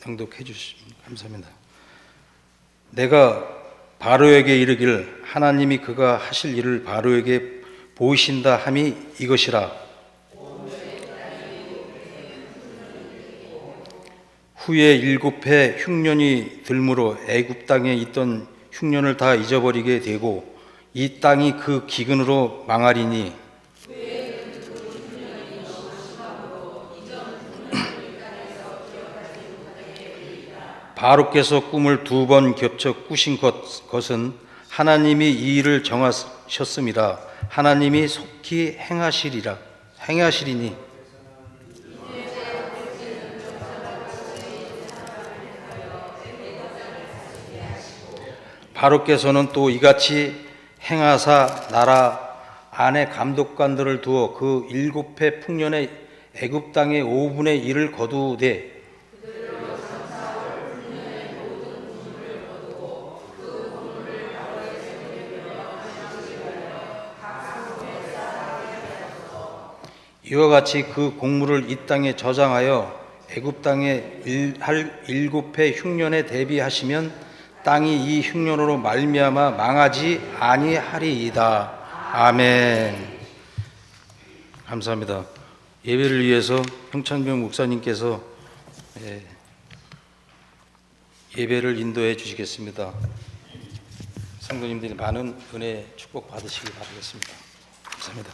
경독해 주시면 감사합니다. 내가 바로에게 이르길 하나님이 그가 하실 일을 바로에게 보이신다 함이 이것이라. 후에 7해 흉년이 들므로 애굽 땅에 있던 흉년을 다 잊어버리게 되고 이 땅이 그 기근으로 망하리니 바로께서 꿈을 2번 겹쳐 꾸신 것은 하나님이 이 일을 정하셨습니다. 하나님이 속히 행하시리니 바로께서는 또 이같이 행하사 나라 안에 감독관들을 두어 그 7해 풍년의 애굽 땅의 5분의 1을 거두되 이와 같이 그 곡물을 이 땅에 저장하여 애굽 땅에 할 7해 흉년에 대비하시면 땅이 이 흉년으로 말미암아 망하지 아니하리이다. 아멘. 감사합니다. 예배를 위해서 형창병 목사님께서 예배를 인도해 주시겠습니다. 성도님들이 많은 은혜 축복 받으시기 바라겠습니다. 감사합니다.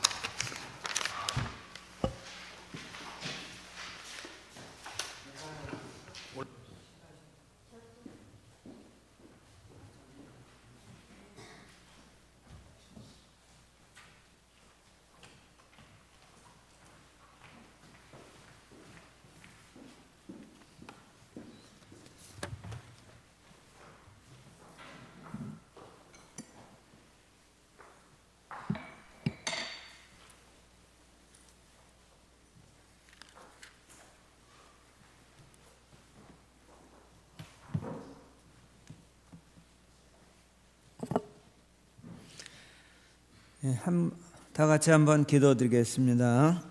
다 같이 한번 기도드리겠습니다.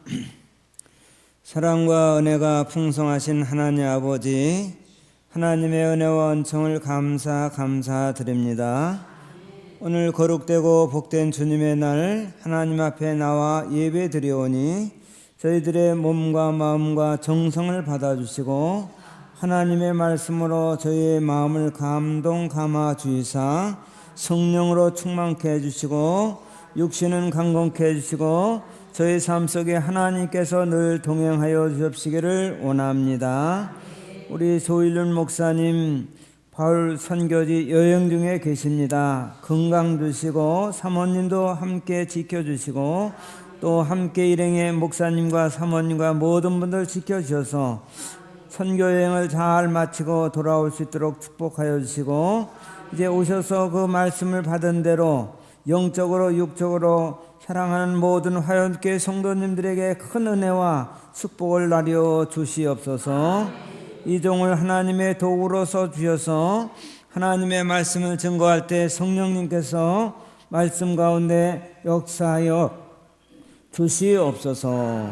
사랑과 은혜가 풍성하신 하나님 아버지, 하나님의 은혜와 은총을 감사드립니다. 오늘 거룩되고 복된 주님의 날 하나님 앞에 나와 예배 드리오니 저희들의 몸과 마음과 정성을 받아주시고 하나님의 말씀으로 저희의 마음을 감화 주이사 성령으로 충만케 해주시고 육신은 강건케 해주시고 저희 삶 속에 하나님께서 늘 동행하여 주옵시기를 원합니다. 우리 조일륜 목사님 바울 선교지 여행 중에 계십니다. 건강 주시고 사모님도 함께 지켜주시고 또 함께 일행의 목사님과 사모님과 모든 분들 지켜주셔서 선교 여행을 잘 마치고 돌아올 수 있도록 축복하여 주시고 이제 오셔서 그 말씀을 받은 대로 영적으로 육적으로 사랑하는 모든 화연교회 성도님들에게 큰 은혜와 축복을 나려 주시옵소서. 이 종을 하나님의 도구로서 주셔서 하나님의 말씀을 증거할 때 성령님께서 말씀 가운데 역사하여 주시옵소서.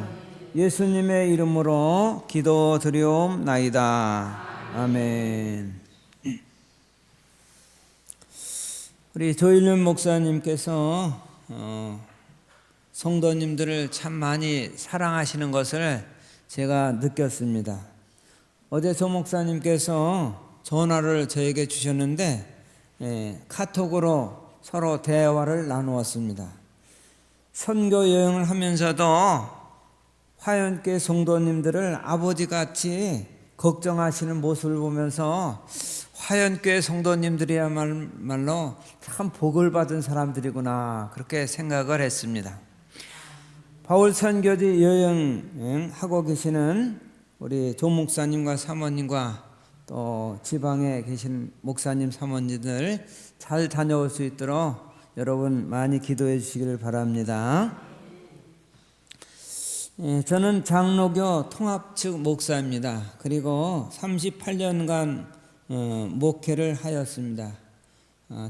예수님의 이름으로 기도드리옵나이다. 아멘. 우리 조일륜 목사님께서 성도님들을 참 많이 사랑하시는 것을 제가 느꼈습니다. 어제 조 목사님께서 전화를 저에게 주셨는데 카톡으로 서로 대화를 나누었습니다. 선교 여행을 하면서도 화연교회 성도님들을 아버지같이 걱정하시는 모습을 보면서 화연교회 성도님들이야말로 참 복을 받은 사람들이구나 그렇게 생각을 했습니다. 바울 선교지 여행하고 계시는 우리 조 목사님과 사모님과 또 지방에 계신 목사님 사모님들 잘 다녀올 수 있도록 여러분 많이 기도해 주시기를 바랍니다. 저는 장로교 통합 측 목사입니다. 그리고 38년간 목회를 하였습니다.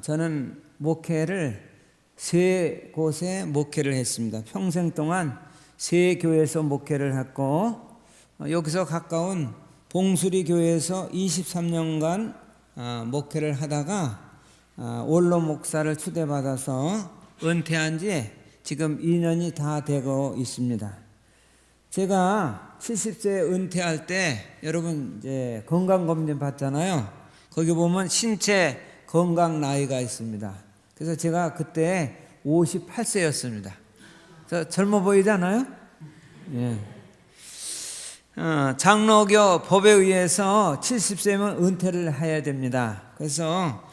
저는 목회를 3곳에 목회를 했습니다. 평생 동안 3교회에서 목회를 했고 여기서 가까운 봉수리 교회에서 23년간 목회를 하다가 원로 목사를 추대받아서 은퇴한 지 지금 2년이 다 되고 있습니다. 제가 70세 은퇴할 때 여러분 이제 건강검진 받잖아요. 거기 보면 신체 건강 나이가 있습니다. 그래서 제가 그때 58세였습니다. 젊어 보이지 않아요? 예. 장로교 법에 의해서 70세면 은퇴를 해야 됩니다. 그래서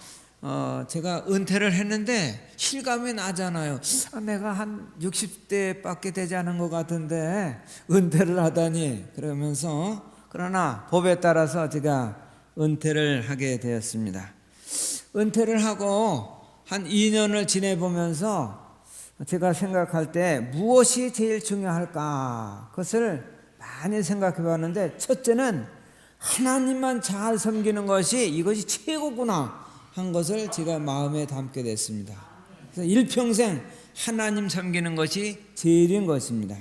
제가 은퇴를 했는데 실감이 나잖아요. 내가 한 60대밖에 되지 않은 것 같은데 은퇴를 하다니 그러면서, 그러나 법에 따라서 제가 은퇴를 하게 되었습니다. 은퇴를 하고 한 2년을 지내보면서 제가 생각할 때 무엇이 제일 중요할까? 그것을 많이 생각해 봤는데, 첫째는 하나님만 잘 섬기는 것이 이것이 최고구나 한 것을 제가 마음에 담게 됐습니다. 그래서 일평생 하나님 섬기는 것이 제일인 것입니다.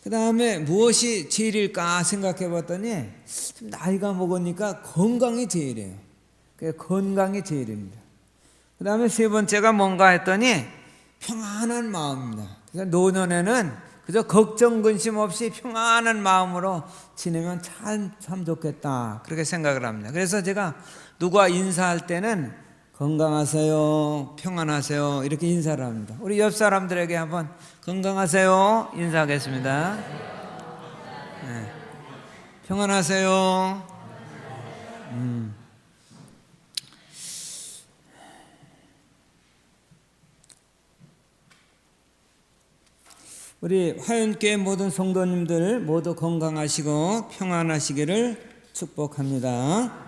그 다음에 무엇이 제일일까 생각해 봤더니 좀 나이가 먹으니까 건강이 제일이에요. 건강이 제일입니다. 그 다음에 세 번째가 뭔가 했더니 평안한 마음입니다. 그래서 노년에는 그저 걱정 근심 없이 평안한 마음으로 지내면 참 좋겠다, 그렇게 생각을 합니다. 그래서 제가 누가 인사할 때는 건강하세요, 평안하세요 이렇게 인사를 합니다. 우리 옆 사람들에게 한번 건강하세요 인사하겠습니다. 네. 평안하세요. 우리 화연교회 모든 성도님들 모두 건강하시고 평안하시기를 축복합니다.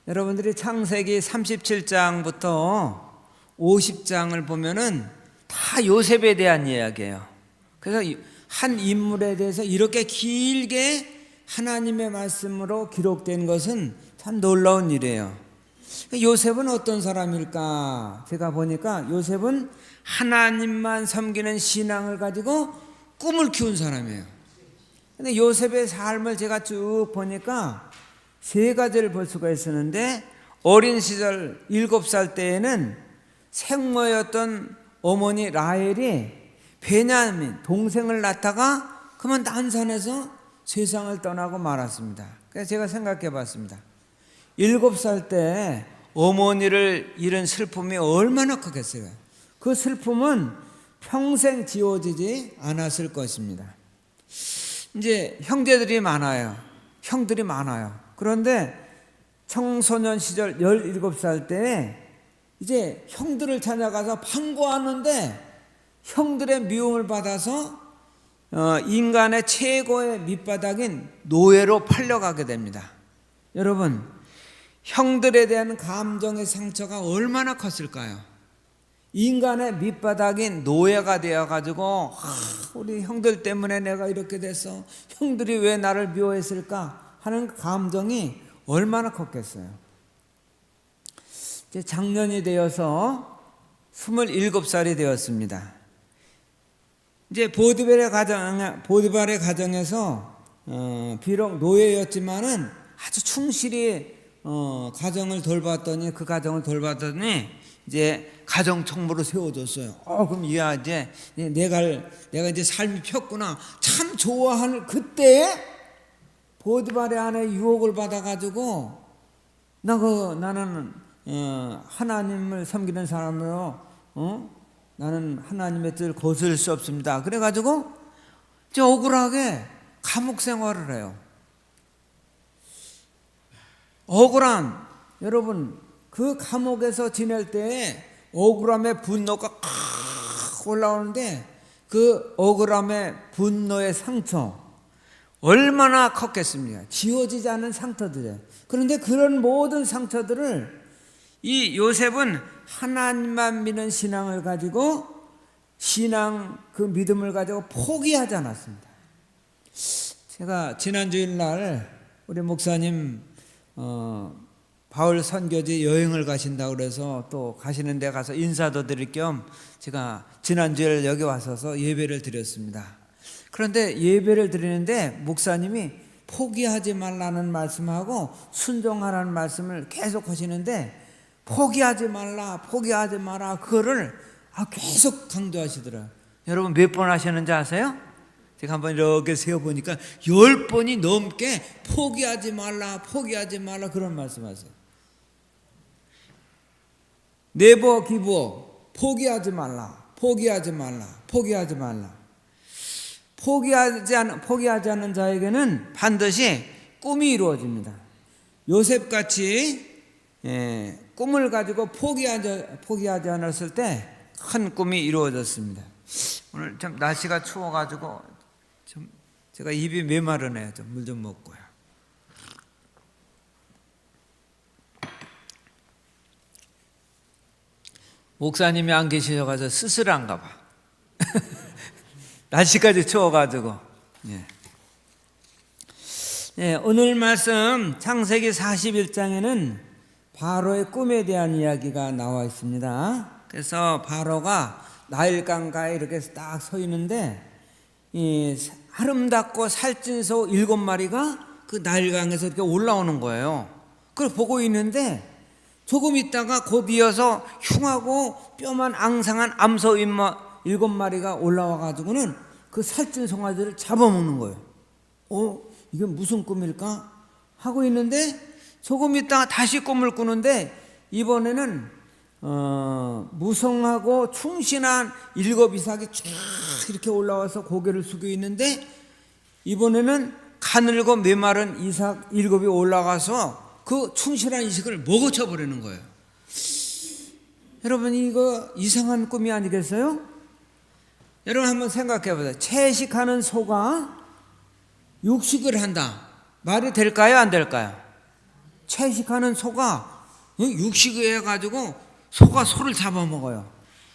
여러분들이 창세기 37장부터 50장을 보면은 다 요셉에 대한 이야기예요. 그래서 한 인물에 대해서 이렇게 길게 하나님의 말씀으로 기록된 것은 참 놀라운 일이에요. 요셉은 어떤 사람일까? 제가 보니까 요셉은 하나님만 섬기는 신앙을 가지고 꿈을 키운 사람이에요. 근데 요셉의 삶을 제가 쭉 보니까 세 가지를 볼 수가 있었는데, 어린 시절 7살 때에는 생모였던 어머니 라헬이 베냐민 동생을 낳다가 그만 난산해서 세상을 떠나고 말았습니다. 그래서 제가 생각해 봤습니다. 7살 때 어머니를 잃은 슬픔이 얼마나 크겠어요. 그 슬픔은 평생 지워지지 않았을 것입니다. 이제 형제들이 많아요. 형들이 많아요. 그런데 청소년 시절 17살 때 이제 형들을 찾아가서 반가워하는데 형들의 미움을 받아서 인간의 최고의 밑바닥인 노예로 팔려가게 됩니다. 여러분, 형들에 대한 감정의 상처가 얼마나 컸을까요? 인간의 밑바닥인 노예가 되어가지고 우리 형들 때문에 내가 이렇게 됐어, 형들이 왜 나를 미워했을까 하는 감정이 얼마나 컸겠어요. 이제 작년이 되어서 27살이 되었습니다. 이제 보디발의 가정에서 비록 노예였지만은 아주 충실히 가정을 돌봤더니, 그 가정을 돌봤더니 이제 가정 총무로 세워줬어요. 그럼 이야 이제 내가 이제 삶이 폈구나. 참 좋아하는 그때 보디발의 아내 유혹을 받아가지고 나는 하나님을 섬기는 사람으로 나는 하나님의 뜻을 거스를 수 없습니다. 그래가지고 이제 억울하게 감옥 생활을 해요. 억울함, 여러분, 그 감옥에서 지낼 때 억울함의 분노가 올라오는데 그 억울함의 분노의 상처 얼마나 컸겠습니까? 지워지지 않은 상처들이에요. 그런데 그런 모든 상처들을 이 요셉은 하나님만 믿는 신앙을 가지고, 신앙 그 믿음을 가지고 포기하지 않았습니다. 제가 지난 주일 날 우리 목사님 바울 선교지 여행을 가신다고 그래서 또 가시는 데 가서 인사도 드릴 겸 제가 지난주에 여기 와서 예배를 드렸습니다. 그런데 예배를 드리는데 목사님이 포기하지 말라는 말씀하고 순종하라는 말씀을 계속 하시는데 포기하지 말라, 포기하지 마라, 그거를 계속 강조하시더라고요. 여러분 몇 번 하셨는지 아세요? 제가 한번 이렇게 세어보니까 10번이 넘게 포기하지 말라, 포기하지 말라 그런 말씀하세요. 네버 기브, 포기하지 말라, 포기하지 말라, 포기하지 말라. 포기하지 않는 자에게는 반드시 꿈이 이루어집니다. 요셉같이 꿈을 가지고 포기하지 않았을 때 큰 꿈이 이루어졌습니다. 오늘 좀 날씨가 추워가지고 좀 제가 입이 메마르네요. 좀 물 좀 먹고요. 목사님이 안 계셔가지고 쓸쓸한가 봐. 날씨까지 추워가지고. 오늘 말씀 창세기 41장에는 바로의 꿈에 대한 이야기가 나와 있습니다. 그래서 바로가 나일강가에 이렇게 딱 서 있는데 이 아름답고 살찐 소 7마리가 그 나일강에서 이렇게 올라오는 거예요. 그걸 보고 있는데 조금 있다가 곧 이어서 흉하고 뼈만 앙상한 암소 7마리가 올라와 가지고는 그 살찐 송아지를 잡아먹는 거예요. 이게 무슨 꿈일까? 하고 있는데 조금 있다가 다시 꿈을 꾸는데 이번에는 무성하고 충신한 7 이삭이 쫙 이렇게 올라와서 고개를 숙여 있는데 이번에는 가늘고 메마른 이삭 7이 올라가서 그 충실한 이삭을 먹어쳐 버리는 거예요. 여러분 이거 이상한 꿈이 아니겠어요? 여러분 한번 생각해 보세요. 채식하는 소가 육식을 한다. 말이 될까요? 안 될까요? 채식하는 소가 육식을 해가지고 소가 소를 잡아먹어요.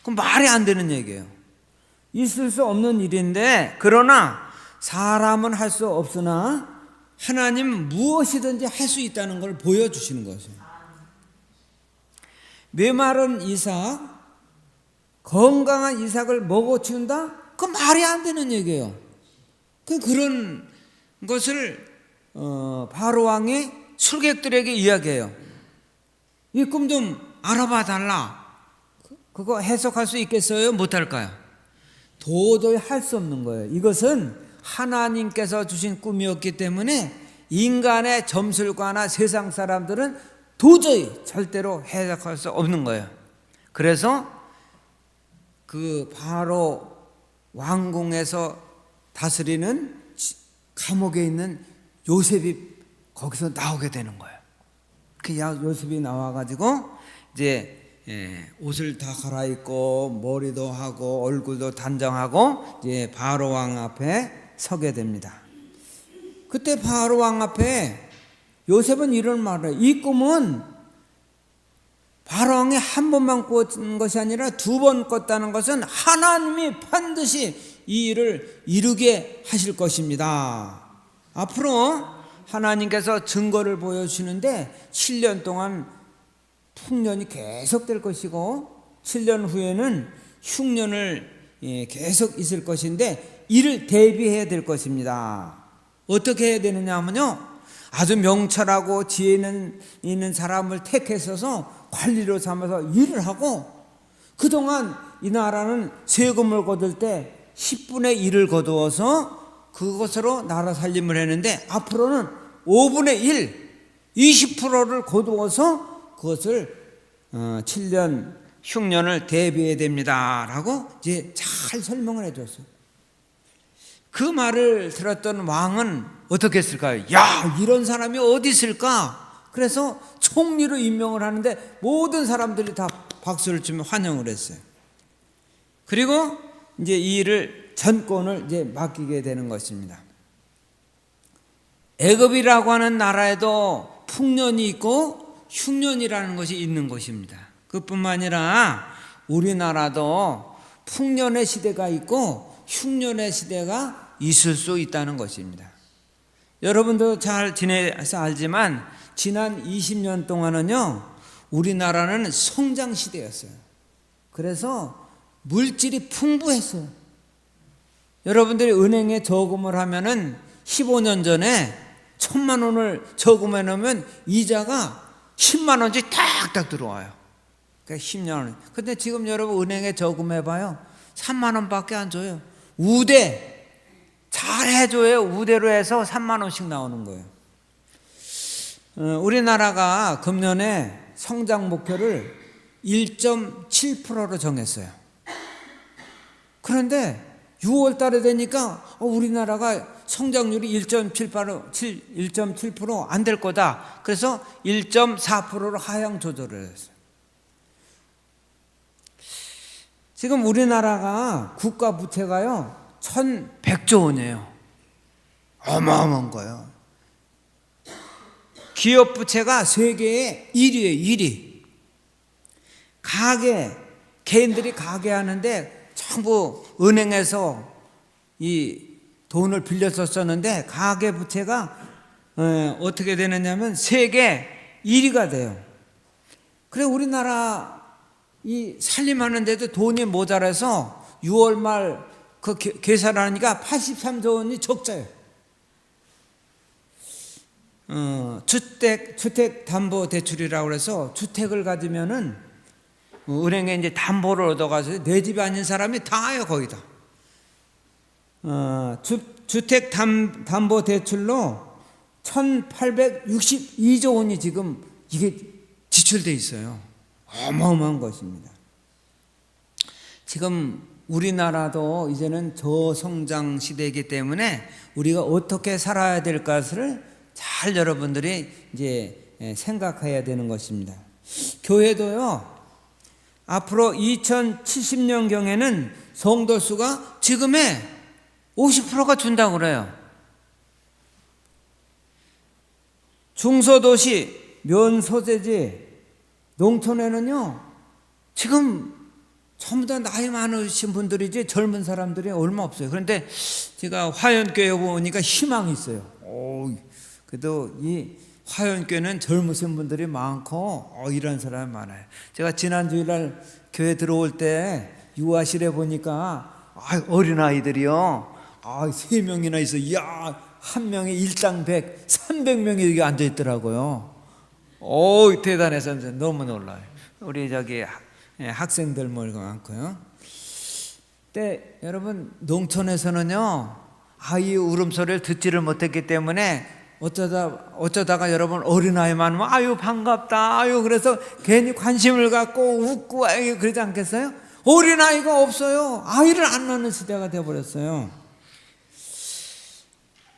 그럼 말이 안 되는 얘기예요. 있을 수 없는 일인데 그러나 사람은 할 수 없으나 하나님은 무엇이든지 할 수 있다는 걸 보여주시는 것이에요. 메마른 이삭, 건강한 이삭을 먹어치운다? 그 말이 안 되는 얘기예요. 그런 것을 바로 왕의 술객들에게 이야기해요. 이 꿈 좀 알아봐 달라. 그거 해석할 수 있겠어요? 못할까요? 도저히 할 수 없는 거예요. 이것은 하나님께서 주신 꿈이었기 때문에 인간의 점술과나 세상 사람들은 도저히 절대로 해석할 수 없는 거예요. 그래서 그 바로 왕궁에서 다스리는 감옥에 있는 요셉이 거기서 나오게 되는 거예요. 그 요셉이 나와가지고 이제 옷을 다 갈아입고 머리도 하고 얼굴도 단정하고 이제 바로 왕 앞에 서게 됩니다. 그때 바로 왕 앞에 요셉은 이런 말을 해요. 이 꿈은 바로 왕이 한 번만 꿨던 것이 아니라 2번 꿨다는 것은 하나님이 반드시 이 일을 이루게 하실 것입니다. 앞으로 하나님께서 증거를 보여주시는데 7년 동안 풍년이 계속될 것이고 7년 후에는 흉년을 계속 있을 것인데 이를 대비해야 될 것입니다. 어떻게 해야 되느냐 하면요, 아주 명철하고 지혜 있는 사람을 택해서 관리로 삼아서 일을 하고, 그동안 이 나라는 세금을 거둘 때 10분의 1을 거두어서 그것으로 나라 살림을 했는데 앞으로는 5분의 1, 20%를 거두어서 그것을 7년 흉년을 대비해야 됩니다 라고 이제 잘 설명을 해줬어요. 그 말을 들었던 왕은 어떻게 했을까요? 야, 이런 사람이 어디 있을까? 그래서 총리로 임명을 하는데 모든 사람들이 다 박수를 치며 환영을 했어요. 그리고 이제 이 일을 전권을 이제 맡기게 되는 것입니다. 애굽이라고 하는 나라에도 풍년이 있고 흉년이라는 것이 있는 것입니다. 그뿐만 아니라 우리나라도 풍년의 시대가 있고 흉년의 시대가 있을 수 있다는 것입니다. 여러분도 잘 지내서 알지만 지난 20년 동안은요, 우리나라는 성장 시대였어요. 그래서 물질이 풍부했어요. 여러분들이 은행에 저금을 하면은 15년 전에 1,000만 원을 저금해 놓으면 이자가 10만 원씩 탁탁 들어와요. 그러니까 10년 원. 근데 지금 여러분 은행에 저금해 봐요. 3만 원밖에 안 줘요. 우대 잘 해줘요. 우대로 해서 3만 원씩 나오는 거예요. 우리나라가 금년에 성장 목표를 1.7%로 정했어요. 그런데 6월 달에 되니까 우리나라가 성장률이 1.7% 안 될 거다. 그래서 1.4%로 하향 조절을 했어요. 지금 우리나라가 국가 부채가요 1,100조 원이에요. 어마어마한 거예요. 기업 부채가 세계에 1위예요. 1위. 개인들이 가게 하는데 전부 은행에서 이 돈을 빌려서 썼는데 가계 부채가 어떻게 되느냐면 세계 1위가 돼요. 그래 우리나라 이 살림하는데도 돈이 모자라서 6월 말 그 계산하니까 83조 원이 적자예요. 주택담보대출이라고 해서 주택을 가지면은 은행에 이제 담보를 얻어가지고 내 집이 아닌 사람이 다 해요, 거의 다. 주택담보대출로 1,862조 원이 지금 이게 지출돼 있어요. 어마어마한 것입니다. 지금 우리나라도 이제는 저성장 시대이기 때문에 우리가 어떻게 살아야 될 것을 잘 여러분들이 이제 생각해야 되는 것입니다. 교회도요, 앞으로 2070년경에는 성도 수가 지금의 50%가 준다고 그래요. 중소도시, 면소재지, 농촌에는요, 지금 전부 다 나이 많으신 분들이지 젊은 사람들이 얼마 없어요. 그런데 제가 화연교회 보니까 희망이 있어요. 그래도 이 화연교회는 젊으신 분들이 많고 이런 사람이 많아요. 제가 지난 주일날 교회 들어올 때 유아실에 보니까 어린아이들이요 3명이나 있어. 이야, 한 명에 일당 100, 300명이 여기 앉아 있더라고요. 대단해서 너무 놀라요. 우리 저기 학생들 모이고 많고요. 근데 여러분 농촌에서는요 아이 울음소리를 듣지를 못했기 때문에 어쩌다가 여러분 어린아이 많으면 아유 반갑다 아유 그래서 괜히 관심을 갖고 웃고 아유 그러지 않겠어요? 어린아이가 없어요. 아이를 안 낳는 시대가 되어버렸어요.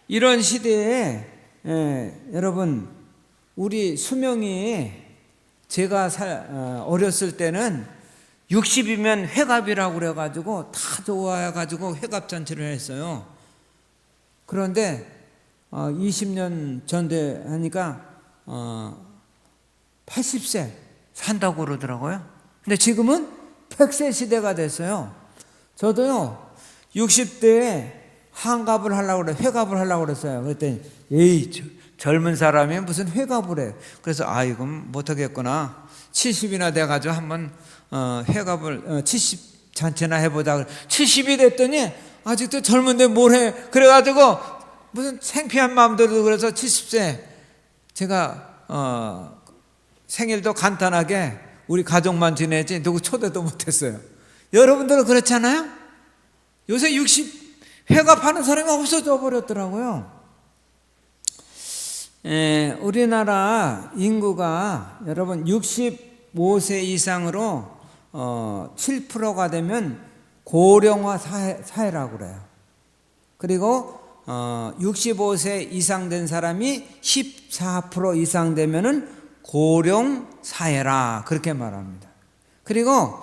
이런 시대에 여러분 우리 수명이 제가 어렸을 때는 60이면 회갑이라고 그래가지고 다 좋아해가지고 회갑잔치를 했어요. 그런데 20년 전대 하니까 80세 산다고 그러더라고요. 근데 지금은 100세 시대가 됐어요. 저도요 60대에 한갑을 하려고 그래, 회갑을 하려고 그랬어요. 그랬더니 젊은 사람이 무슨 회갑을 해. 그래서 이건 못하겠구나. 70이나 돼가지고 한번 회갑을 70 잔치나 해보자. 70이 됐더니 아직도 젊은데 뭘 해. 그래가지고 무슨 창피한 마음도 들고 그래서 70세 제가 생일도 간단하게 우리 가족만 지내지 누구 초대도 못했어요. 여러분들은 그렇잖아요? 요새 60 회갑하는 사람이 없어져 버렸더라고요. 우리나라 인구가 여러분 65세 이상으로 7%가 되면 고령화 사회라고 그래요. 그리고 65세 이상 된 사람이 14% 이상 되면은 고령 사회라 그렇게 말합니다. 그리고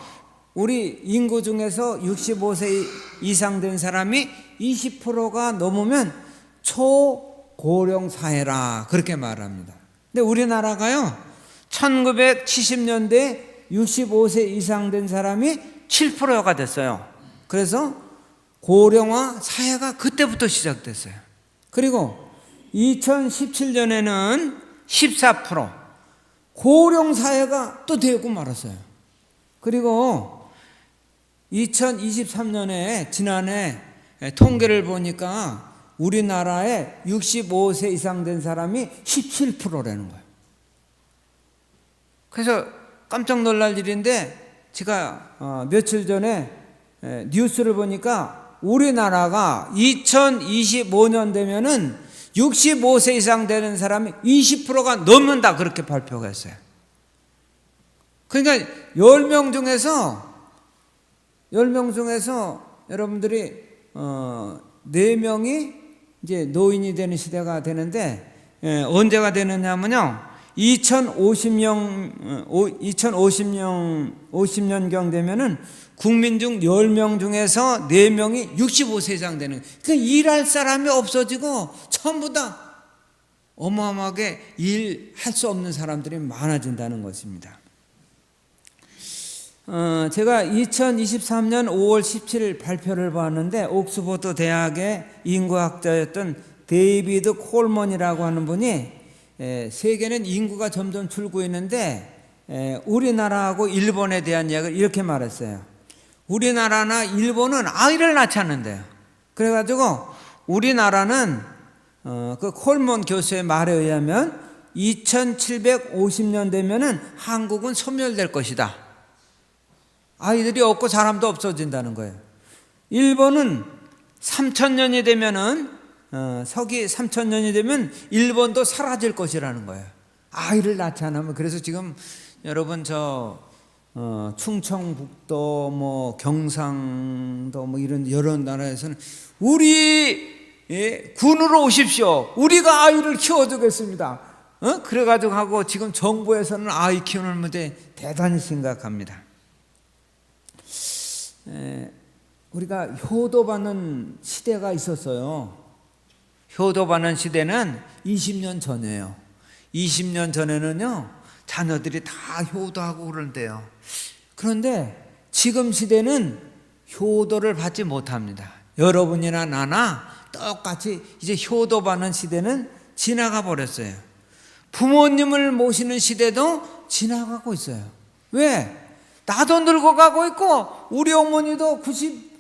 우리 인구 중에서 65세 이상 된 사람이 20%가 넘으면 초고령 사회라 그렇게 말합니다. 근데 우리나라가요 1970년대 65세 이상 된 사람이 7%가 됐어요. 그래서 고령화 사회가 그때부터 시작됐어요. 그리고 2017년에는 14%, 고령 사회가 또 되고 말았어요. 그리고 2023년에 지난해 통계를 보니까 우리나라에 65세 이상 된 사람이 17%라는 거예요. 그래서 깜짝 놀랄 일인데 제가 며칠 전에 뉴스를 보니까 우리나라가 2025년 되면은 65세 이상 되는 사람이 20%가 넘는다 그렇게 발표가 했어요. 그러니까 10명 중에서 여러분들이 4명이 이제 노인이 되는 시대가 되는데 언제가 되느냐면요. 2050년경 되면은 국민 중 10명 중에서 4명이 65세 이상 되는 거예요. 그러니까 일할 사람이 없어지고 전부 다 어마어마하게 일할 수 없는 사람들이 많아진다는 것입니다. 제가 2023년 5월 17일 발표를 봤는데 옥스퍼드 대학의 인구학자였던 데이비드 콜먼이라고 하는 분이 세계는 인구가 점점 줄고 있는데 우리나라하고 일본에 대한 이야기를 이렇게 말했어요. 우리나라나 일본은 아이를 낳지 않는데요. 그래가지고 우리나라는 그 콜먼 교수의 말에 의하면 2750년 되면은 한국은 소멸될 것이다. 아이들이 없고 사람도 없어진다는 거예요. 일본은 3000년이 되면은 서기 3000년이 되면 일본도 사라질 것이라는 거예요. 아이를 낳지 않으면. 그래서 지금 여러분 충청북도 뭐 경상도 뭐 이런 여러 나라에서는 우리 군으로 오십시오. 우리가 아이를 키워주겠습니다. 그래가지고 하고 지금 정부에서는 아이 키우는 문제 대단히 심각합니다. 우리가 효도받는 시대가 있었어요. 효도받는 시대는 20년 전이에요. 20년 전에는요, 자녀들이 다 효도하고 그러는데요. 그런데 지금 시대는 효도를 받지 못합니다. 여러분이나 나나 똑같이 이제 효도받는 시대는 지나가 버렸어요. 부모님을 모시는 시대도 지나가고 있어요. 왜? 나도 늙어가고 있고 우리 어머니도 90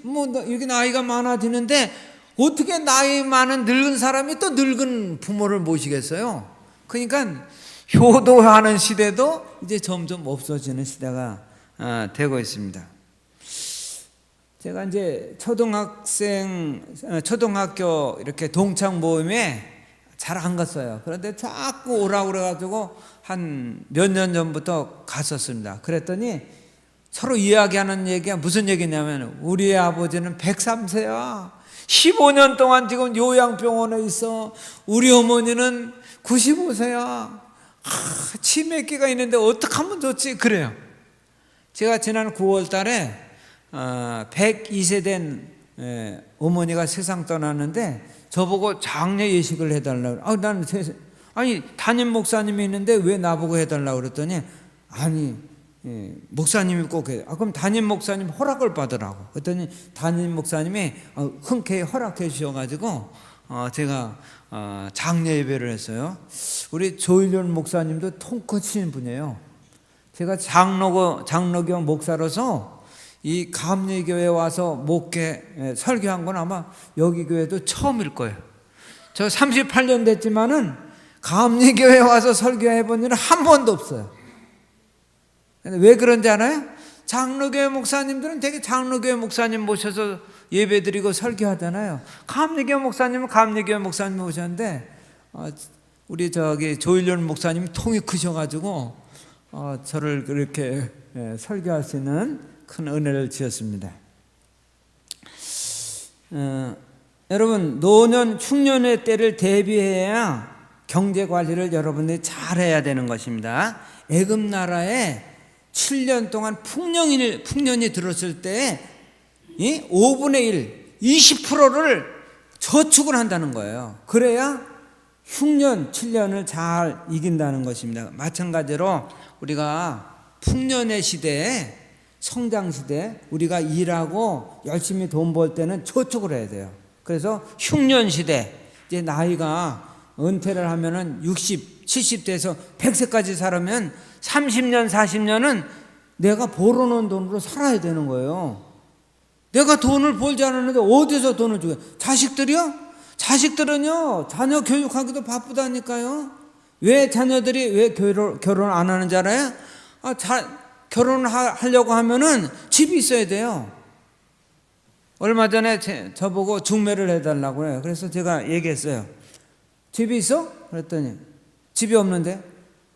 뭐 이렇게 나이가 많아지는데 어떻게 나이 많은 늙은 사람이 또 늙은 부모를 모시겠어요? 그러니까 효도하는 시대도 이제 점점 없어지는 시대가 되고 있습니다. 제가 이제 초등학교 이렇게 동창 모임에 잘 안 갔어요. 그런데 자꾸 오라고 그래가지고 한 몇 년 전부터 갔었습니다. 그랬더니 서로 이야기하는 얘기가 무슨 얘기냐면 우리 아버지는 103세야. 15년 동안 지금 요양병원에 있어. 우리 어머니는 95세야. 치매기가 있는데 어떻게 하면 좋지? 그래요. 제가 지난 9월 달에 102세 된 어머니가 세상 떠났는데 저보고 장례 예식을 해달라고. 나는 담임 목사님이 있는데 왜 나보고 해달라고 그랬더니 목사님이 꼭 해. 그럼 담임 목사님 허락을 받으라고. 그랬더니 담임 목사님이 흔쾌히 허락해 주셔가지고 제가 장례 예배를 했어요. 우리 조일련 목사님도 통 크신 분이에요. 제가 장로교 목사로서 이 감리교회 와서 목회 설교한 건 아마 여기 교회도 처음일 거예요. 저 38년 됐지만은 감리교회 와서 설교해 본 일은 한 번도 없어요. 왜 그런지 알아요? 장로교회 목사님들은 되게 장로교회 목사님 모셔서 예배드리고 설교하잖아요. 감리교회 목사님은 감리교회 목사님 모셨는데 우리 조일련 목사님 통이 크셔가지고 저를 그렇게 설교할 수 있는 큰 은혜를 주셨습니다. 여러분 노년 흉년의 때를 대비해야 경제 관리를 여러분들이 잘해야 되는 것입니다. 애굽 나라에 7년 동안 풍년이 들었을 때 5분의 1, 20%를 저축을 한다는 거예요. 그래야 흉년 7년을 잘 이긴다는 것입니다. 마찬가지로 우리가 풍년의 시대에 성장 시대 우리가 일하고 열심히 돈 벌 때는 저축을 해야 돼요. 그래서 흉년 시대 이제 나이가 은퇴를 하면은 60, 70대에서 100세까지 살면 30년, 40년은 내가 벌어놓은 돈으로 살아야 되는 거예요. 내가 돈을 벌지 않았는데 어디서 돈을 주게? 자식들이요? 자식들은요, 자녀 교육하기도 바쁘다니까요. 왜 자녀들이 왜 결혼 안 하는지 알아요? 결혼하려고 하면은 집이 있어야 돼요. 얼마 전에 저보고 중매를 해달라고 해요. 그래서 제가 얘기했어요. 집이 있어? 그랬더니 집이 없는데?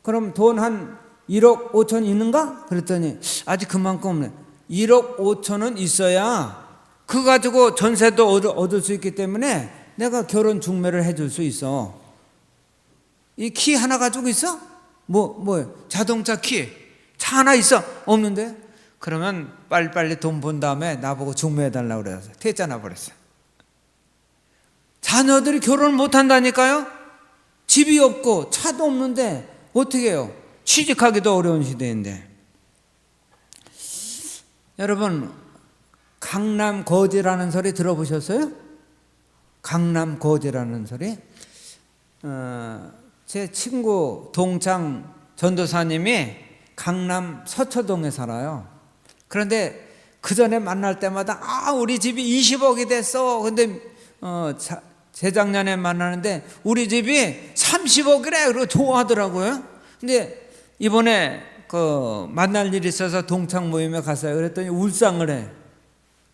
그럼 돈 한 1억 5천 있는가? 그랬더니 아직 그만큼 없네. 1억 5천은 있어야 그거 가지고 전세도 얻을 수 있기 때문에 내가 결혼 중매를 해줄 수 있어. 이 키 하나 가지고 있어? 뭐예요? 자동차 키. 차 하나 있어? 없는데? 그러면 빨리빨리 돈 번 다음에 나보고 중매해달라고 그래서 퇴짜나 버렸어요. 자녀들이 결혼을 못한다니까요? 집이 없고 차도 없는데 어떻게 해요? 취직하기도 어려운 시대인데. 여러분, 강남 거지라는 소리 들어보셨어요? 강남 거지라는 소리? 제 친구 동창 전도사님이 강남 서초동에 살아요. 그런데 그 전에 만날 때마다 우리 집이 20억이 됐어. 근데 재작년에 만나는데 우리 집이 30억이래. 그러고 좋아하더라고요. 근데 이번에 그 만날 일이 있어서 동창 모임에 갔어요. 그랬더니 울상을 해.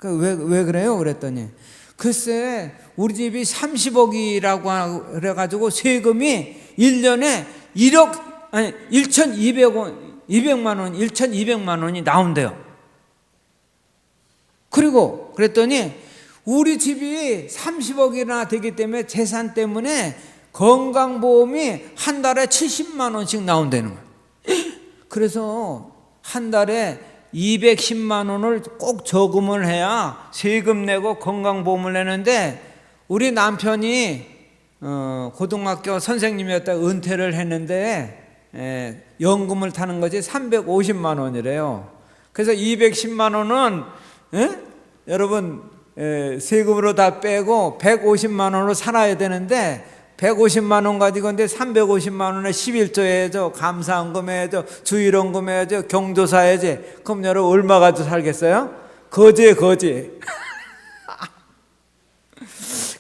왜 그래요? 그랬더니 글쎄 우리 집이 30억이라고 그래가지고 세금이 1년에 1,200만 원이 나온대요. 그리고 그랬더니 우리 집이 30억이나 되기 때문에 재산 때문에 건강보험이 한 달에 70만 원씩 나온다는 거예요. 그래서 한 달에 210만 원을 꼭 저금을 해야 세금 내고 건강보험을 내는데 우리 남편이 고등학교 선생님이었다 은퇴를 했는데 연금을 타는 것이 350만 원이래요. 그래서 210만 원은 여러분 세금으로 다 빼고 150만 원으로 살아야 되는데 150만 원 가지고 근데 350만 원에 11조 해야죠. 감사원금 해야죠. 주일원금 해야죠. 경조사 해야지. 그럼 여러분 얼마 가지고 살겠어요? 거지에 거지.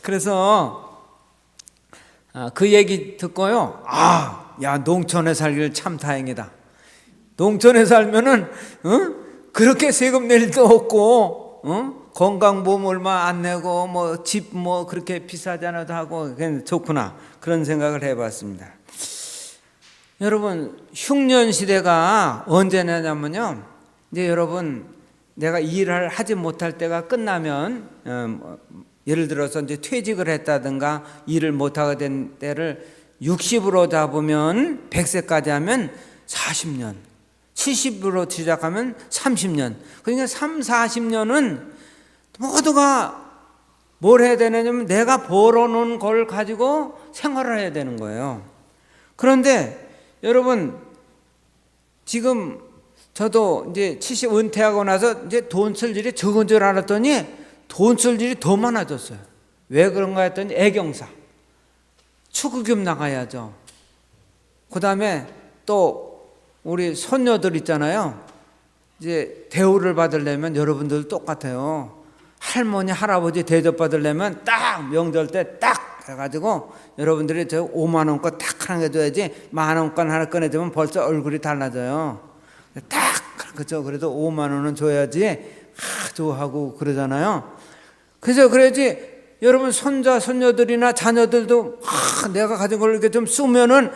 그래서 그 얘기 듣고요. 야 농촌에 살길 참 다행이다. 농촌에 살면은 그렇게 세금 낼 일도 없고 건강보험 얼마 안 내고 뭐 집 뭐 그렇게 비싸지 않아도 하고 그냥 좋구나 그런 생각을 해봤습니다. 여러분 흉년 시대가 언제냐면요. 이제 여러분 내가 일을 하지 못할 때가 끝나면 예를 들어서 이제 퇴직을 했다든가 일을 못하게 된 때를 60으로 잡으면 100세까지 하면 40년, 70으로 시작하면 30년. 그러니까 3, 40년은 모두가 뭘 해야 되냐면 내가 벌어놓은 걸 가지고 생활을 해야 되는 거예요. 그런데 여러분 지금 저도 이제 70 은퇴하고 나서 이제 돈 쓸 일이 적은 줄 알았더니 돈 쓸 일이 더 많아졌어요. 왜 그런가 했더니 애경사, 축의금 나가야죠. 그 다음에 또 우리 손녀들 있잖아요. 이제 대우를 받으려면 여러분들 똑같아요. 할머니 할아버지 대접 받으려면 딱 명절 때 딱 해가지고 여러분들이 저 5만 원 거 딱 하나 해줘야지 10,000 원 건 하나 꺼내주면 벌써 얼굴이 달라져요. 딱 그렇죠. 그래도 5만 원은 줘야지 좋아하고 그러잖아요. 그래서 그래야지 여러분 손자 손녀들이나 자녀들도 내가 가진 걸 이렇게 좀 쓰면은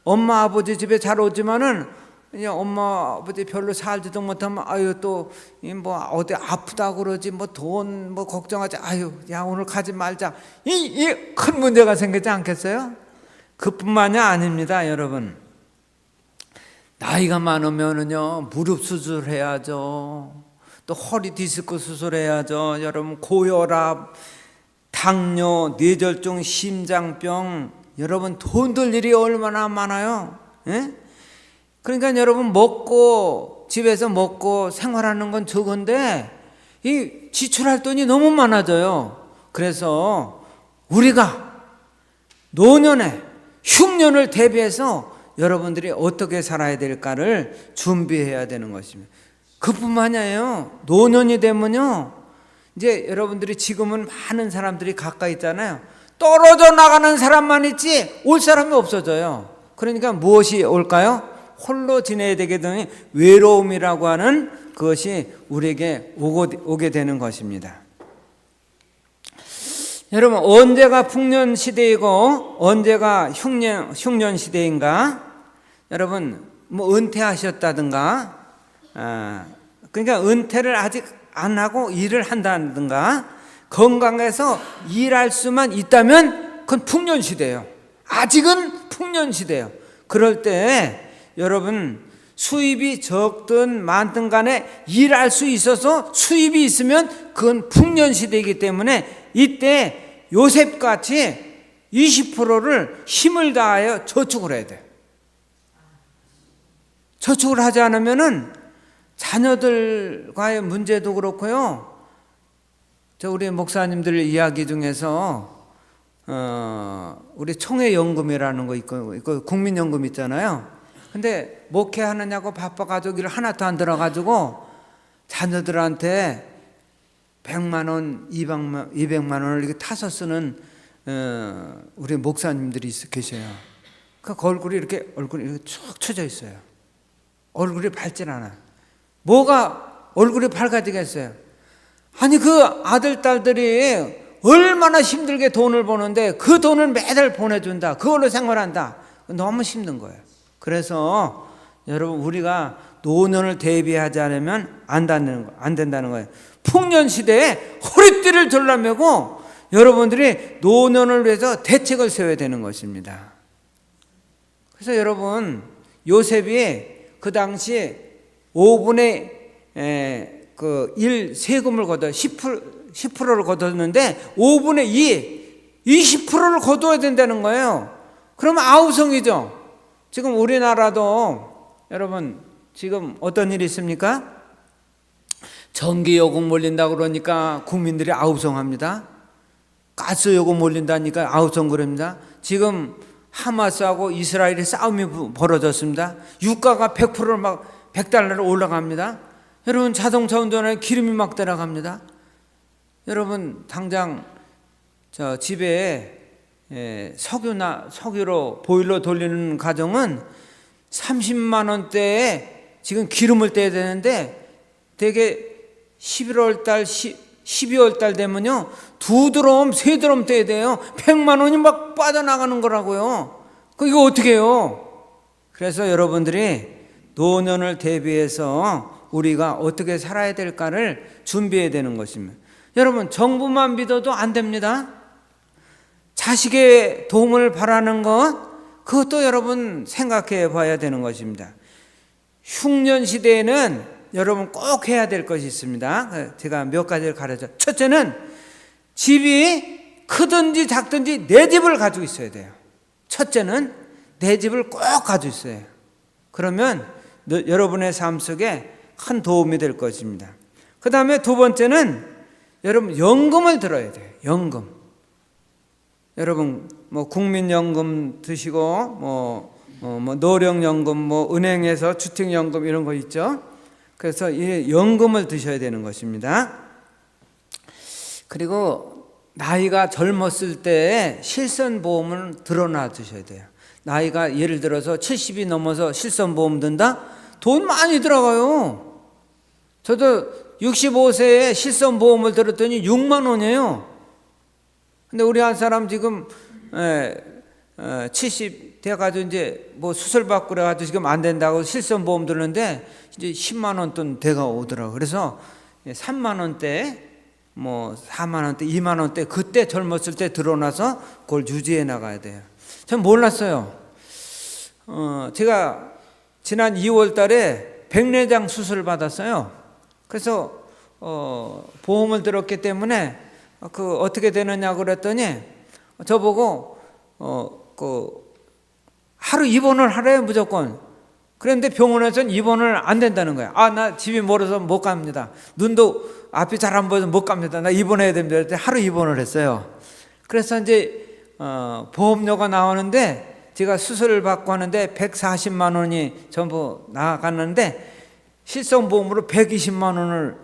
엄마 아버지 집에 잘 오지만은 그냥 엄마 아버지 별로 살지도 못하면 아유 또 뭐 어디 아프다 그러지 뭐 돈 뭐 걱정하지 아유 야 오늘 가지 말자 이 큰 문제가 생기지 않겠어요? 그뿐만이 아닙니다. 여러분 나이가 많으면은요 무릎 수술해야죠. 또 허리 디스크 수술해야죠. 여러분 고혈압, 당뇨, 뇌졸중, 심장병 여러분 돈 들 일이 얼마나 많아요. 예? 그러니까 여러분 먹고 집에서 먹고 생활하는 건 적은데 이 지출할 돈이 너무 많아져요. 그래서 우리가 노년에 흉년을 대비해서 여러분들이 어떻게 살아야 될까를 준비해야 되는 것입니다. 그뿐만이 아니에요. 노년이 되면요, 이제 여러분들이 지금은 많은 사람들이 가까이 있잖아요. 떨어져 나가는 사람만 있지 올 사람이 없어져요. 그러니까 무엇이 올까요? 홀로 지내야 되게 되니 외로움이라고 하는 그것이 우리에게 오게 되는 것입니다. 여러분, 언제가 풍년 시대이고 언제가 흉년 시대인가? 여러분, 뭐 은퇴하셨다든가, 그러니까 은퇴를 아직 안 하고 일을 한다든가, 건강해서 일할 수만 있다면 그건 풍년 시대예요. 아직은 풍년 시대예요. 그럴 때 여러분, 수입이 적든 많든 간에 일할 수 있어서 수입이 있으면 그건 풍년 시대이기 때문에 이때 요셉같이 20%를 힘을 다하여 저축을 해야 돼요. 저축을 하지 않으면은 자녀들과의 문제도 그렇고요. 우리 목사님들 이야기 중에서 우리 총회연금이라는 거 있고 국민연금 있잖아요. 근데 목회하느냐고 바빠가지고 일 하나도 안 들어가지고 자녀들한테 100만 원, 200만 원을 이렇게 타서 쓰는 우리 목사님들이 계셔요. 그 얼굴이 이렇게 축 처져 있어요. 얼굴이 밝질 않아. 뭐가 얼굴이 밝아지겠어요? 아니, 그 아들, 딸들이 얼마나 힘들게 돈을 버는데 그 돈을 매달 보내준다. 그걸로 생활한다. 너무 힘든 거예요. 그래서 여러분, 우리가 노년을 대비하지 않으면 안 된다는 거예요. 풍년 시대에 허리띠를 졸라매고 여러분들이 노년을 위해서 대책을 세워야 되는 것입니다. 그래서 여러분, 요셉이 그 당시 5분의 1 세금을 걷어 10%를 걷었는데 5분의 2, 20%를 거둬야 된다는 거예요. 그러면 아우성이죠. 지금 우리나라도 여러분, 지금 어떤 일이 있습니까? 전기요금 몰린다고 그러니까 국민들이 아우성합니다. 가스요금 몰린다니까 아우성 그럽니다. 지금 하마스하고 이스라엘의 싸움이 벌어졌습니다. 유가가 100%를 막 100달러로 올라갑니다. 여러분, 자동차 운전에 기름이 막 들어갑니다. 여러분, 당장 저 집에 석유로 보일러 돌리는 가정은 30만 원대에 지금 기름을 떼야 되는데 되게 11월 달, 12월 달 되면요 2드럼, 3드럼 떼야 돼요. 100만 원이 막 빠져나가는 거라고요. 이거 어떻게 해요? 그래서 여러분들이 노년을 대비해서 우리가 어떻게 살아야 될까를 준비해야 되는 것입니다. 여러분, 정부만 믿어도 안 됩니다. 자식의 도움을 바라는 것, 그것도 여러분 생각해 봐야 되는 것입니다. 흉년 시대에는 여러분 꼭 해야 될 것이 있습니다. 제가 몇 가지를 가르쳐. 첫째는 집이 크든지 작든지 내 집을 가지고 있어야 돼요. 첫째는 내 집을 꼭 가지고 있어야 해요. 그러면 여러분의 삶 속에 큰 도움이 될 것입니다. 그 다음에 두 번째는 여러분 연금을 들어야 돼요. 연금. 여러분 뭐 국민연금 드시고 뭐 노령연금, 뭐 은행에서 주택연금 이런 거 있죠. 그래서 이 연금을 드셔야 되는 것입니다. 그리고 나이가 젊었을 때 실손보험을 들어놔 주셔야 돼요. 나이가 예를 들어서 70이 넘어서 실손보험 든다? 돈 많이 들어가요. 저도 65세에 실손보험을 들었더니 6만 원이에요. 근데 우리 한 사람 지금 70 돼가지고 이제 뭐 수술 받고 그래가지고 지금 안 된다고 실손보험 들었는데 이제 10만 원 돈 돼가 오더라고요. 그래서 3만 원대, 뭐 4만 원대, 2만 원대 그때 젊었을 때 들어놔서 그걸 유지해 나가야 돼요. 전 몰랐어요. 제가 지난 2월 달에 백내장 수술을 받았어요. 그래서 보험을 들었기 때문에 그 어떻게 되느냐 그랬더니 저보고 하루 입원을 하래요, 무조건. 그런데 병원에서는 입원을 안 된다는 거야. 나 집이 멀어서 못 갑니다. 눈도 앞이 잘 안 보여서 못 갑니다. 나 입원해야 됩니다. 그때 하루 입원을 했어요. 그래서 이제 보험료가 나오는데 제가 수술을 받고 하는데 140만 원이 전부 나갔는데 실손보험으로 120만 원을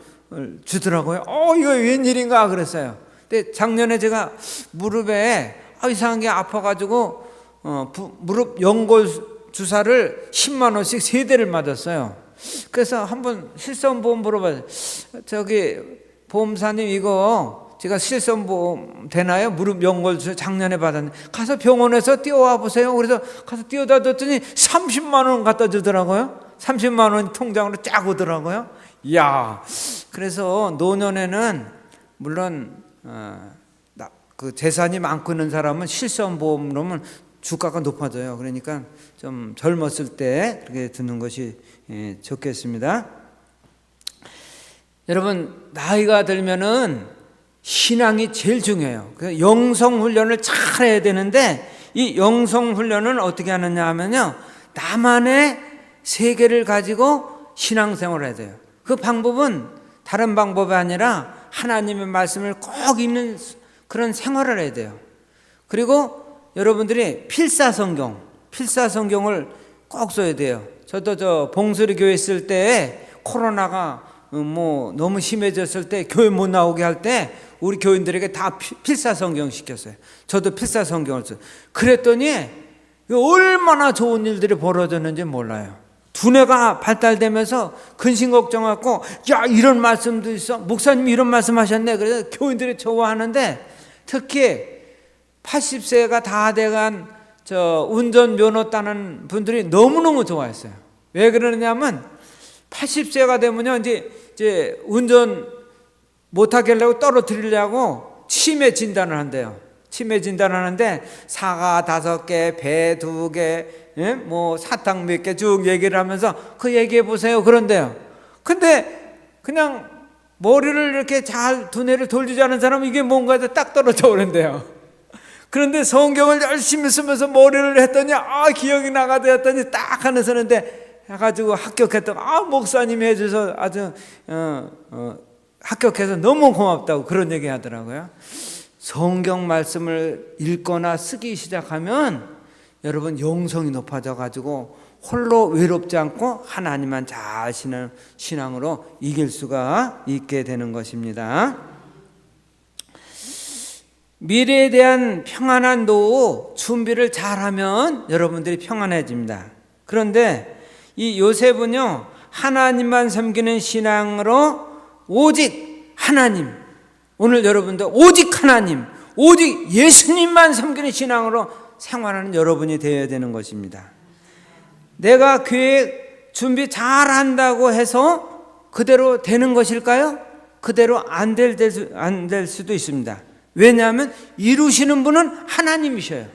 주더라고요. 이거 웬일인가 그랬어요. 근데 작년에 제가 무릎에 이상한 게 아파가지고 무릎 연골 주사를 10만 원씩 3대를 맞았어요. 그래서 한번 실손보험 물어봐요. 저기 보험사님 이거 제가 실손보험 되나요? 무릎 연골 주사 작년에 받았는데 가서 병원에서 띄워와 보세요. 그래서 가서 띄워다 뒀더니 30만 원 갖다 주더라고요. 30만 원 통장으로 쫙 오더라고요. 이야, 그래서 노년에는 물론 그 재산이 많고 있는 사람은 실손보험 넣으면 주가가 높아져요. 그러니까 좀 젊었을 때 그렇게 듣는 것이 좋겠습니다. 여러분, 나이가 들면은 신앙이 제일 중요해요. 그래서 영성훈련을 잘 해야 되는데 이 영성훈련은 어떻게 하느냐 하면요, 나만의 세계를 가지고 신앙생활을 해야 돼요. 그 방법은 다른 방법이 아니라 하나님의 말씀을 꼭 읽는 그런 생활을 해야 돼요. 그리고 여러분들이 필사성경을 꼭 써야 돼요. 저도 저 봉수리 교회 있을 때 코로나가 너무 심해졌을 때 교회 못 나오게 할 때 우리 교인들에게 다 필사성경 시켰어요. 저도 필사성경을 써요. 그랬더니 얼마나 좋은 일들이 벌어졌는지 몰라요. 두뇌가 발달되면서 근심 걱정하고, 야, 이런 말씀도 있어, 목사님이 이런 말씀 하셨네. 그래서 교인들이 좋아하는데, 특히 80세가 다 돼간 운전면허 따는 분들이 너무너무 좋아했어요. 왜 그러냐면 80세가 되면요, 이제 운전 못하게 하려고 떨어뜨리려고 치매 진단을 한대요. 치매 진단을 하는데 사과 5개, 배 2개, 사탕 몇 개 쭉 얘기를 하면서 그 얘기해 보세요. 그런데요. 근데 그냥 머리를 이렇게 잘 두뇌를 돌리지 않은 사람은 이게 뭔가 해서 딱 떨어져 오는데요. 그런데 성경을 열심히 쓰면서 머리를 했더니 기억이 나가도 했더니 딱 하나 서는데 해가지고 합격했다고 목사님이 해줘서 아주 합격해서 너무 고맙다고 그런 얘기 하더라고요. 성경 말씀을 읽거나 쓰기 시작하면 여러분 영성이 높아져 가지고 홀로 외롭지 않고 하나님만 잘 아시는 신앙으로 이길 수가 있게 되는 것입니다. 미래에 대한 평안한 노후 준비를 잘하면 여러분들이 평안해집니다. 그런데 이 요셉은요, 하나님만 섬기는 신앙으로 오직 하나님, 오늘 여러분도 오직 하나님, 오직 예수님만 섬기는 신앙으로 생활하는 여러분이 되어야 되는 것입니다. 내가 계획 준비 잘 한다고 해서 그대로 되는 것일까요? 그대로 안 될 수도 있습니다. 왜냐하면 이루시는 분은 하나님이셔요.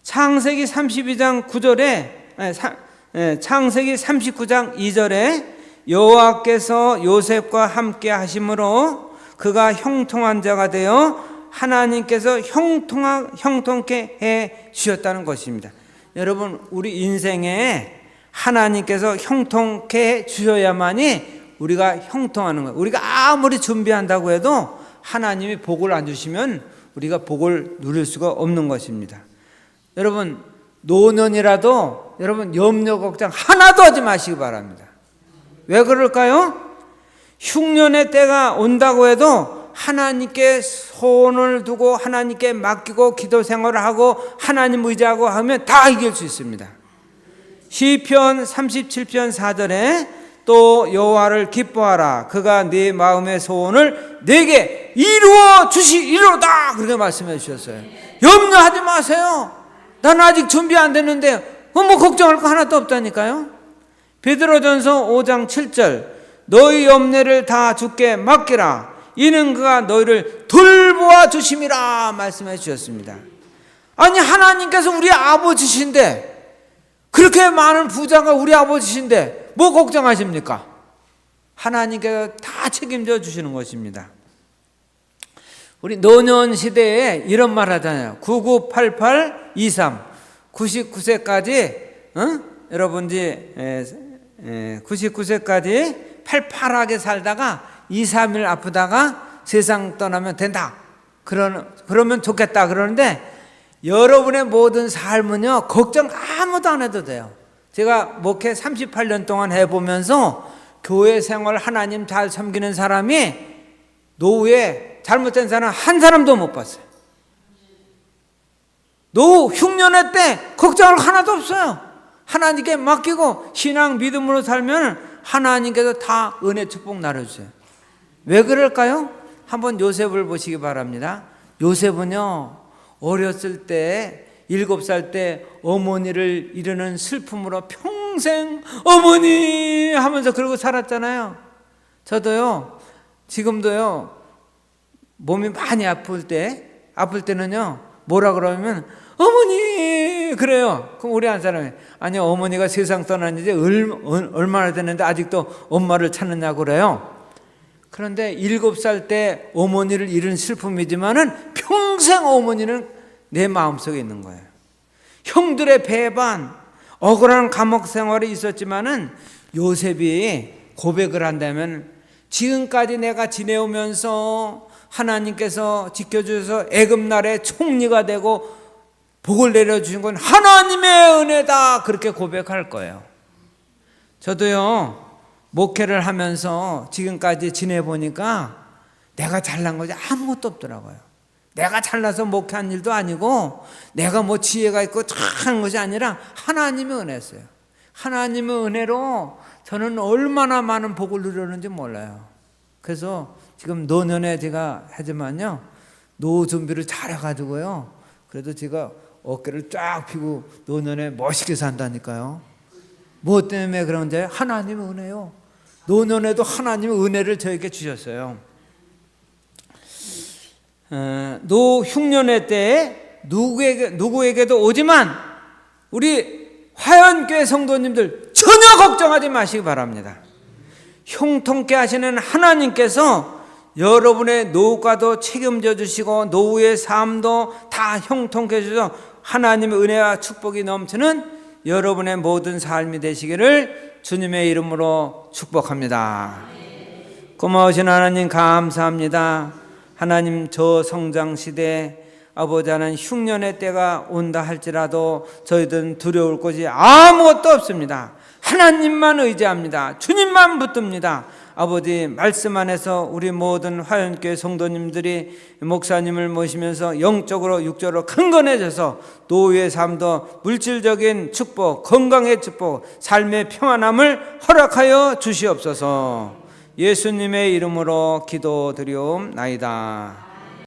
창세기 32장 9절에 창세기 39장 2절에 여호와께서 요셉과 함께 하심으로 그가 형통한 자가 되어 하나님께서 형통케 해 주셨다는 것입니다. 여러분, 우리 인생에 하나님께서 형통케 해 주셔야만이 우리가 형통하는 거예요. 우리가 아무리 준비한다고 해도 하나님이 복을 안 주시면 우리가 복을 누릴 수가 없는 것입니다. 여러분, 노년이라도 여러분 염려 걱정 하나도 하지 마시기 바랍니다. 왜 그럴까요? 흉년의 때가 온다고 해도 하나님께 소원을 두고 하나님께 맡기고 기도 생활을 하고 하나님 의지하고 하면 다 이길 수 있습니다. 시편 37편 4절에 또 여호와를 기뻐하라, 그가 네 마음의 소원을 내게 이루어 주시리로다, 그렇게 말씀해 주셨어요. 염려하지 마세요. 난 아직 준비 안 됐는데 뭐 걱정할 거 하나도 없다니까요. 베드로전서 5장 7절, 너희 염려를 다 주께 맡기라, 이는 그가 너희를 돌보아 주심이라 말씀해 주셨습니다. 아니, 하나님께서 우리 아버지신데, 그렇게 많은 부자가 우리 아버지신데 뭐 걱정하십니까? 하나님께서 다 책임져 주시는 것입니다. 우리 노년 시대에 이런 말 하잖아요. 998823, 99세까지 여러분들이 99세까지 팔팔하게 살다가 2, 3일 아프다가 세상 떠나면 된다. 그러면 좋겠다 그러는데 여러분의 모든 삶은요 걱정 아무도 안 해도 돼요. 제가 목회 38년 동안 해보면서 교회 생활 하나님 잘 섬기는 사람이 노후에 잘못된 사람 한 사람도 못 봤어요. 노후 흉년의 때 걱정할 하나도 없어요. 하나님께 맡기고 신앙 믿음으로 살면 하나님께서 다 은혜 축복 나눠주세요. 왜 그럴까요? 한번 요셉을 보시기 바랍니다. 요셉은요 어렸을 때 7살 때 어머니를 잃는 슬픔으로 평생 어머니 하면서 그러고 살았잖아요. 저도요 지금도요 몸이 많이 아플 때는요 뭐라 그러면 어머니 그래요. 그럼 우리 한 사람이 아니 어머니가 세상 떠난 지 얼마나 됐는데 아직도 엄마를 찾느냐고 그래요. 그런데 7살 때 어머니를 잃은 슬픔이지만은 평생 어머니는 내 마음속에 있는 거예요. 형들의 배반, 억울한 감옥 생활이 있었지만은 요셉이 고백을 한다면 지금까지 내가 지내오면서 하나님께서 지켜주셔서 애굽나라의 총리가 되고 복을 내려주신 건 하나님의 은혜다 그렇게 고백할 거예요. 저도요 목회를 하면서 지금까지 지내보니까 내가 잘난 것이 아무것도 없더라고요. 내가 잘나서 목회한 일도 아니고 내가 뭐 지혜가 있고 착한 것이 아니라 하나님의 은혜였어요. 하나님의 은혜로 저는 얼마나 많은 복을 누렸는지 몰라요. 그래서 지금 노년에 제가 하지만요 노후 준비를 잘 해가지고요 그래도 제가 어깨를 쫙 펴고 노년에 멋있게 산다니까요. 뭐 때문에 그런데 하나님의 은혜요. 노년에도 하나님의 은혜를 저에게 주셨어요. 노 흉년의 때에 누구에게도 오지만 우리 화연교회 성도님들 전혀 걱정하지 마시기 바랍니다. 형통케 하시는 하나님께서 여러분의 노후과도 책임져 주시고 노후의 삶도 다 형통케 해주셔서 하나님의 은혜와 축복이 넘치는 여러분의 모든 삶이 되시기를 주님의 이름으로 축복합니다. 고마우신 하나님 감사합니다. 하나님 저성장 시대 아버지 하나님 흉년의 때가 온다 할지라도 저희들은 두려울 것이 아무것도 없습니다. 하나님만 의지합니다. 주님만 붙듭니다. 아버지 말씀 안에서 우리 모든 화연교회 성도님들이 목사님을 모시면서 영적으로 육적으로 강건해져서 노후의 삶도 물질적인 축복, 건강의 축복, 삶의 평안함을 허락하여 주시옵소서. 예수님의 이름으로 기도드리옵나이다.